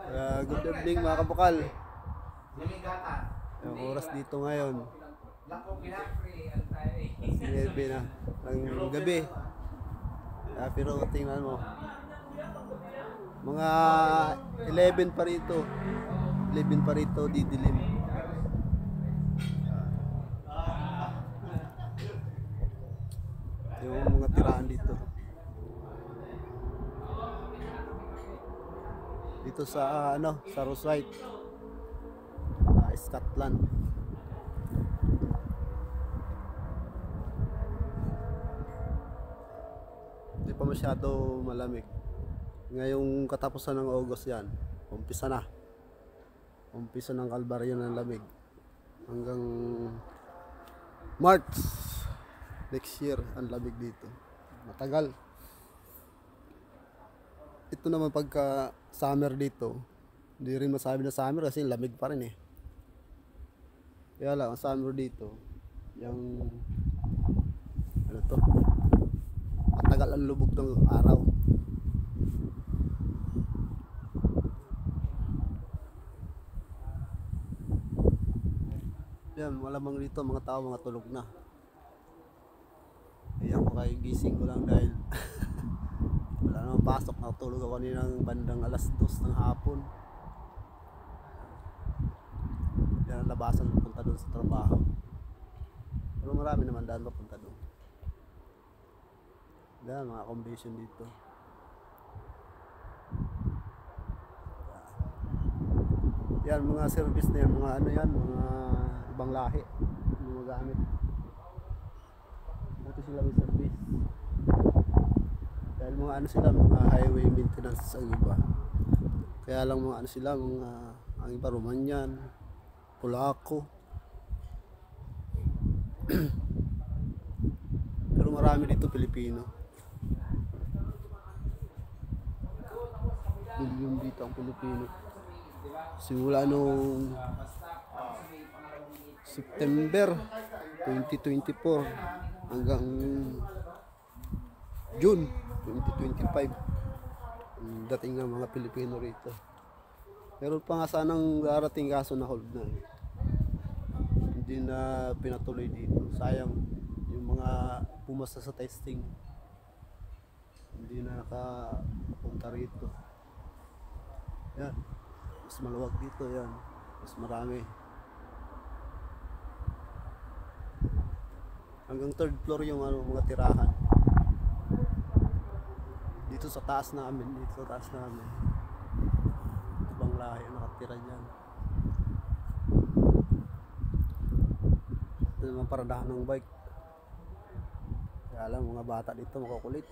Good evening mga kabukal. Yung oras dito ngayon 9 na ng gabi. Pero tingnan mo, mga 11 pa rito. 11 pa rito, didilim. Yung mga tirahan dito. Dito sa sa Rosyth, Scotland. Hindi pa masyado malamig. Ngayong katapusan ng August yan, umpisa na. Umpisa ng kalbaryo ng lamig. Hanggang March next year, ang lamig dito. Matagal. Ito naman pagka summer dito, hindi rin masabi na summer kasi lamig pa rin eh. Kaya lang, ang summer dito, yung ano to, matagal ang lubog ng araw. Yan, malamang dito mga tao mga tulog na. Ayan ko kayo, gising ko lang dahil wala namang pasok. Nakatulog ako kaninang bandang alas 2 ng hapon. Yan ang labasan punta doon sa trabaho. Pero marami naman daan papunta doon. Yan mga convention dito. Yan mga service na yan, mga ano yan, mga ibang lahi, mga gamit. Buti sila may service. Dahil mga ano sila, mga highway maintenance ang iba. Kaya lang mga ano sila, mga ang iba Romanian, Polako. Pero marami dito Pilipino. Bilyon dito ang Pilipino. Simula nung September 2024 hanggang June 2025 dating ng mga Pilipino rito. Meron pa nga sanang darating kaso na hold na hindi na pinatuloy dito. Sayang yung mga pumasa sa testing, hindi na nakapunta rito. Yan, mas maluwag dito, yan mas marami. Hanggang third floor yung mga tirahan. Dito sa taas namin, ibang lahi nakatira dyan. Ito naman paradahan ng bike. Kaya lang mga bata dito makukulit.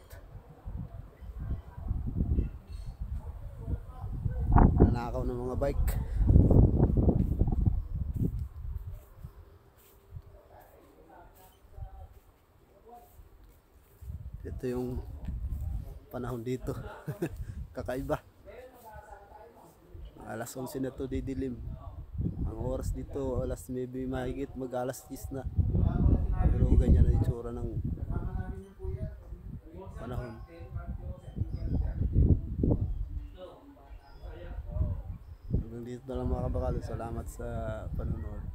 Nanakaw ng mga bike. Ito yung panahon dito. Kakaiba. Alas 11 na to, didilim. Ang oras dito alas 9 mahigit, mag alas 10 na. Pero ganyan ang itsura ng panahon. Hanggang dito na lang mga kabakal. Salamat sa panonood.